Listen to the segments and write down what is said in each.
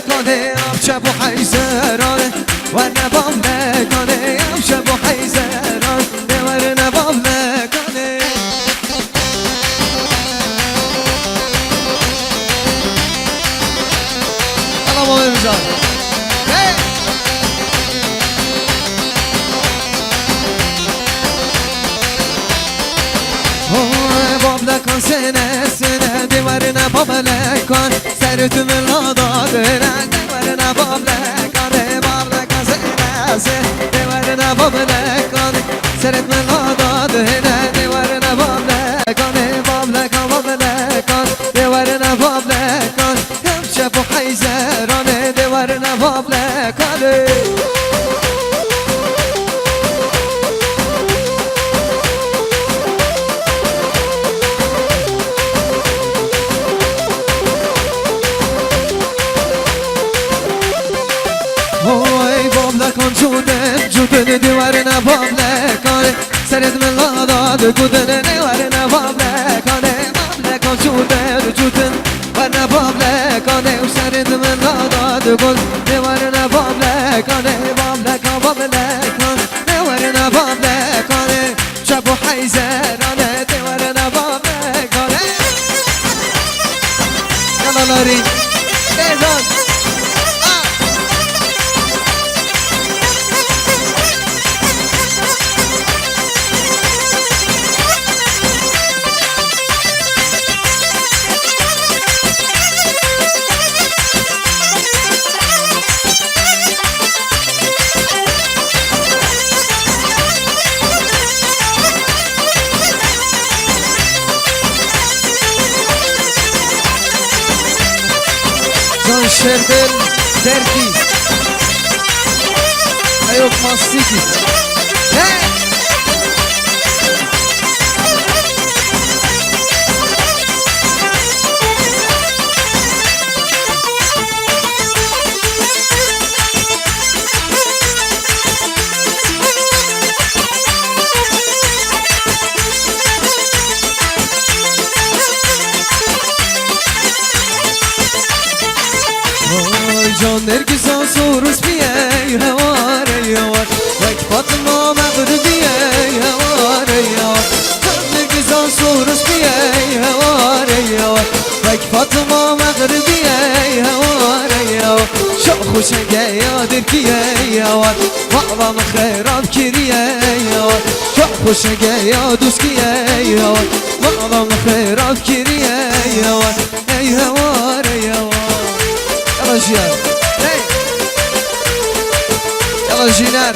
لکانه شب و حیزرانه و نبام لکانه شب و حیزران دور نبام لکانه الله ما بمزار باب لکان سنه سنه دور نبام لکان سرتم الهدادنه دور نبام لکانه باب لکان سنه سنه دور نبام لکانه سرتم الهدادنه دور نبام لکانه باب لکان باب لکان دور نبام لکان هم شب و حیزرانه دور نبام لکانه لکان جودن دیوار نباب لکانه سرت من لاداد گودن دیوار نباب لکانه باب لکان جودن و نباب لکانه و سرت من لاداد گود دیوار نباب لکانه باب لکان باب لکان دیوار نباب لکانه شب و حیزرانه دیوار نباب لکانه یلا لاری بیزان شردل درکی ایوب ماستیکی جان نرگسان سورس بیه هوار یوار وک فاطمه مغربیه هوار یوار جان نرگسان سورس بیه هوار یوار وک فاطمه مغربیه هوار یوار شو خوشنگه یادر کیه یوار وعظم خیراب کریه یوار شو خوشنگه یادوس کیه یوار وعظم خیراب کریه یوار ای هوار یوار يلا جيار يلا جينار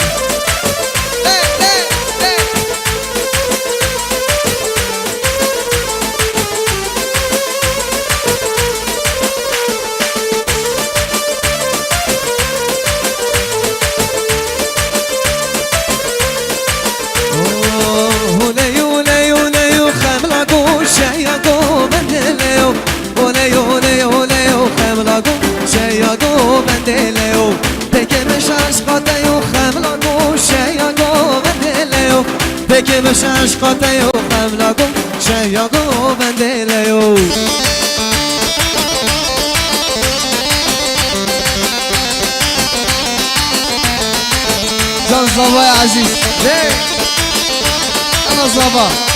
شیادو بندلیو پکمش عشقاتیو خملاگو شیادو بندلیو پکمش عشقاتیو خملاگو شیادو بندلیو جان زابا يا عزيز ليه انا زابا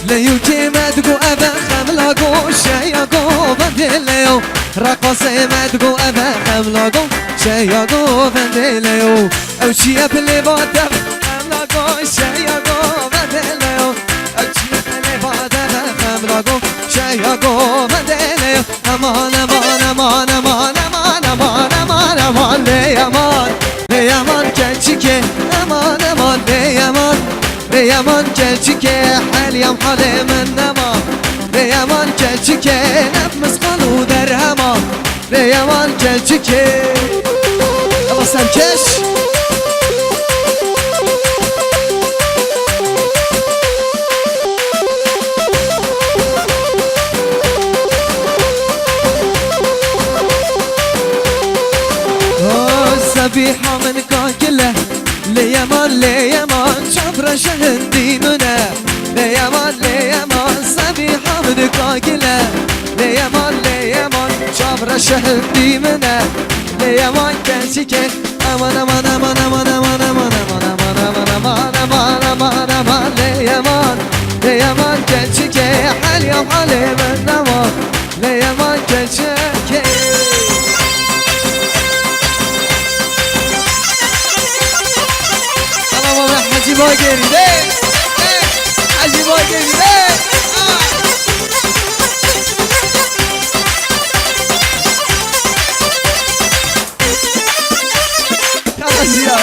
ليوكي مدقو أبا خملاقو شياقو بندليو رقصي مدقو أبا خملاقو شياقو بندليو أو شيا بلي بادب خملاقو شياقو بندليو أو شيا بلي بادب خملاقو شياقو بندليو أمان أمان أمان أمان أمان أمان أمان أمان لي أمان لي أمان كنشكي أمان أمان لي أمان بيامان كلشكي حاليا حالي من نما بيامان كلشكي نفس قلو درهما بيامان كلشكي يلا سمكش لیمان چپر شهندی منه لیمان سبی حمد کاکله لیمان چپر شهندی منه لیمان کسی که aman aman aman aman aman aman aman aman aman aman aman aman لیمان کسی که حالی حالی من نمان لیمان کسی که حجی با گریده حجی با گریده کلاسیا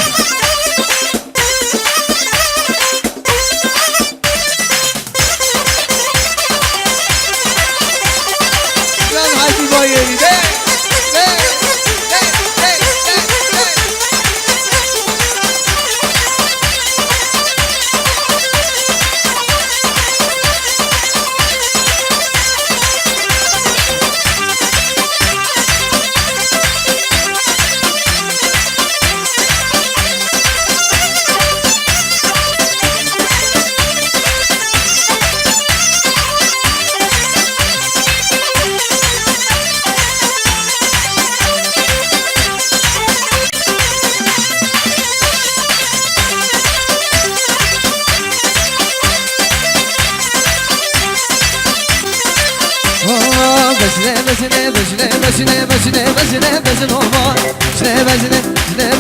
جان حجی با گریده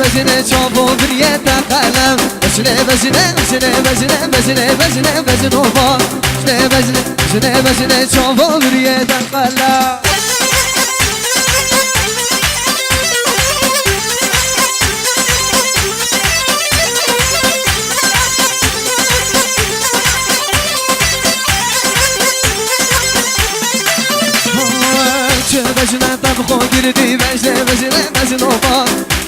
بزنه چاپو بریه تا قلم بزنه چاپو بریه تا قلم بزنه تبخو گردی بزنه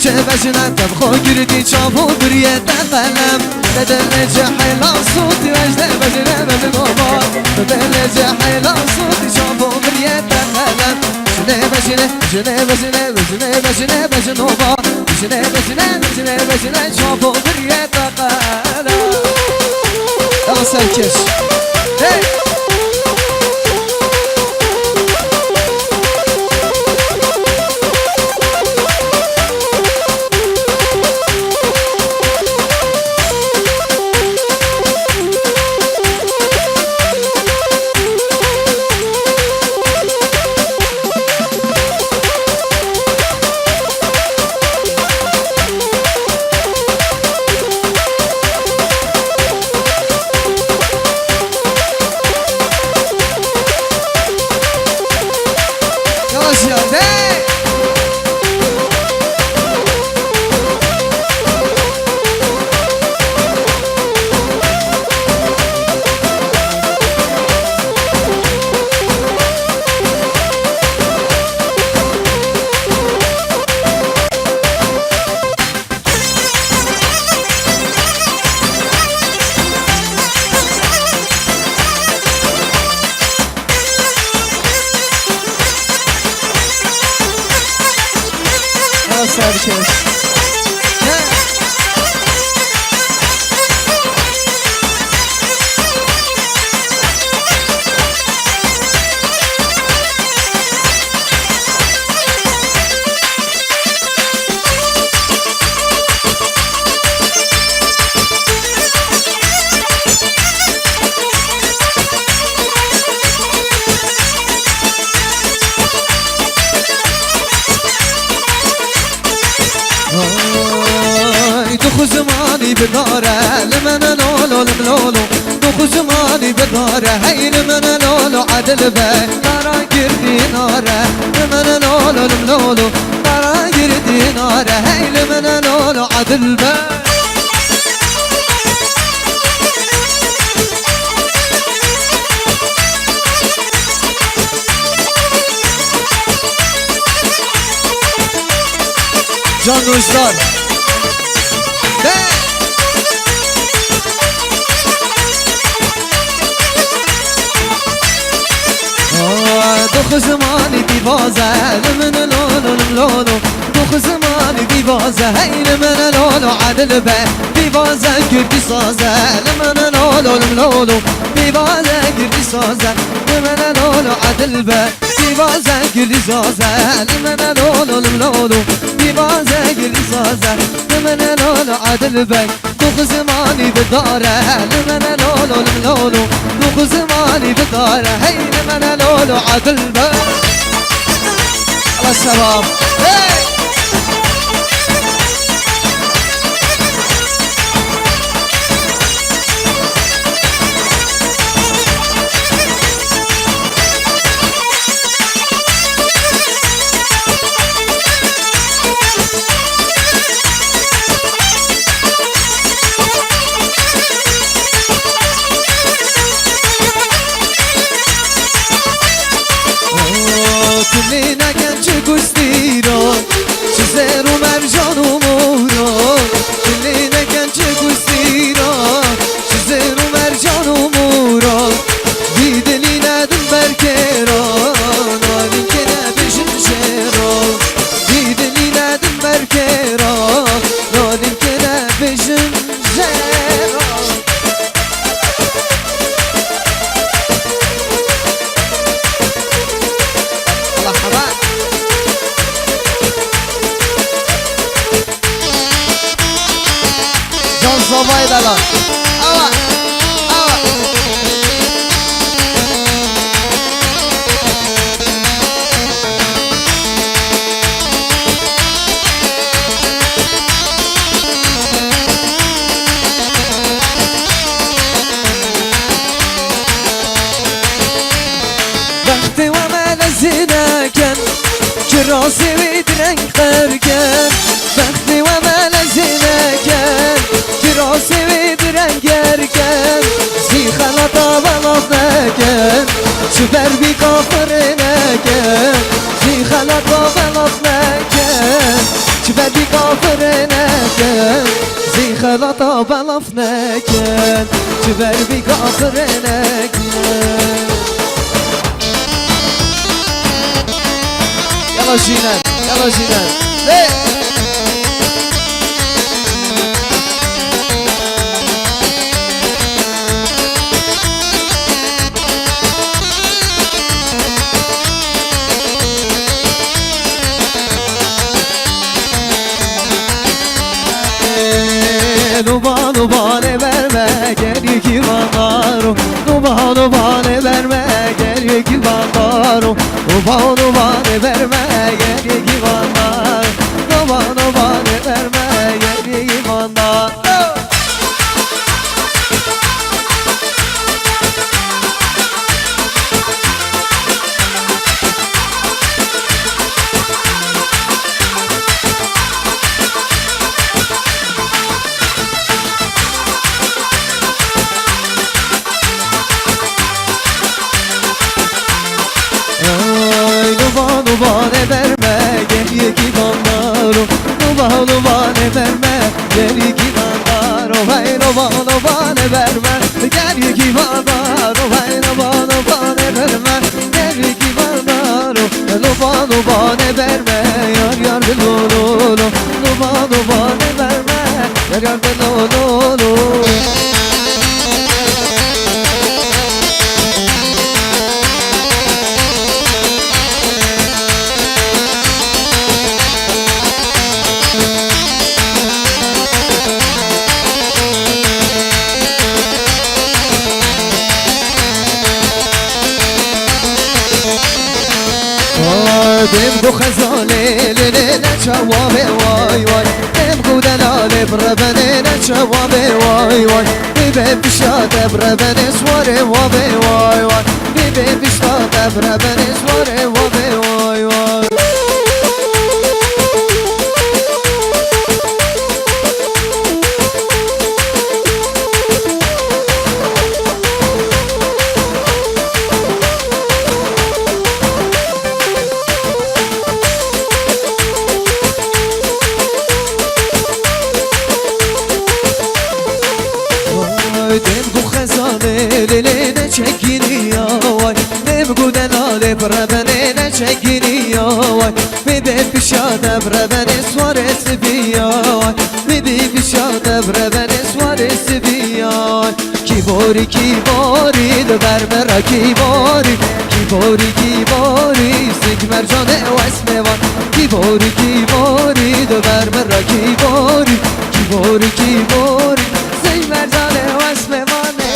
چه بزنه تبخو گردی چاپو بریه قلم بدل جحیلا صوتی بزنه بدل جحیلا صوتی چاپو بریه قلم بزنه چاپو بریه قلم يلا سركش زماني بداره لمن لولو لملولو دخو زماني بداره هي لمن لولو عدل به ترى قردي ناره لمن لولو لملولو ترى قردي ناره هي لمن لولو عدل به جان وجدان دخ زمانی دیوازه من لولو لولو دخ زمانی دیوازه هی من لولو عدل به دیوازه گردی سازه من لولو لولو دیوازه گردی سازه من لولو عدل به دیوازه گردی سازه من لولو لولو دیوازه گردی سازه من لولو عدل به دخ زمانی بداره من لولو لولو دخ زمانی بداره هی من لولو عدل به على الشباب کلی نگن چه گستیران چه زر و مرجان و موران کلی نگن چه گستیران چه زر و مرجان و موران دیدلی ندن برکران آدم که نبشن شران دیدلی ندن برکران آدم که نبشن شران صباي دلال اوا اوا بختي وما لزناكن كراسي ودرنك خركن بختي وما لزناكن راسي ودرن گرکن زی خلطا بلاف نکن چبر بی کافر نکن زی خلطا بلاف نکن چبر بی کافر نکن زی خلطا بلاف نکن چبر بی کافر نکن یلا جینن یلا جینن Nubane verme gel iki bandaro Nubane verme gel iki bandaro Nubane verme gel iki bandaro Nubane verme gel iki bandaro Nubane verme gel iki bandaro Nubane verme gel iki bandaro Vay nubane verme gel iki bandaro Vay nubane verme gel iki bandaro Nubane verme yar yar lolo Nubane verme yar yar lolo دم خزانه لنا شوابه واي واي دم دلال بربنه شوابه واي واي بيبي بشات بربنه سواره وابه واي واي بيبي بشات بربنه سواره وابه واي واي دم خزانه لنا چکینی واي دم بگوده ناله بربنه نچگینی وای میده پیشاده بربنه سوار سبیا وای میده پیشاده بربنه سوار سبیا کی باری دبر مرا کی باری سنگ مرجانه و اسم وان کی باری دبر مرا کی باری سنگ مرجانه و اسم وانه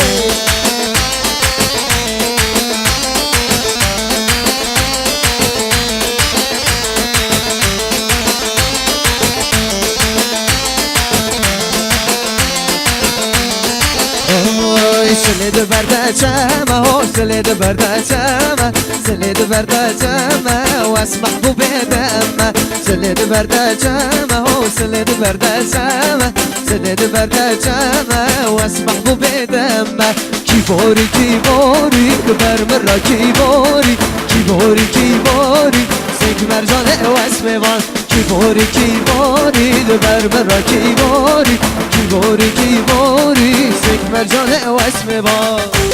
سلید برده چمه سلید برده چمه سلید برده چمه و از محبوب دمه سلید برده چمه سلید برده چمه سلید برده چمه و از محبوب دمه کی باری بر مرا کی باری سنگ مرجانه و اسم وان کی باری بر مرا کی باری سنگ مرجانه و اسم وان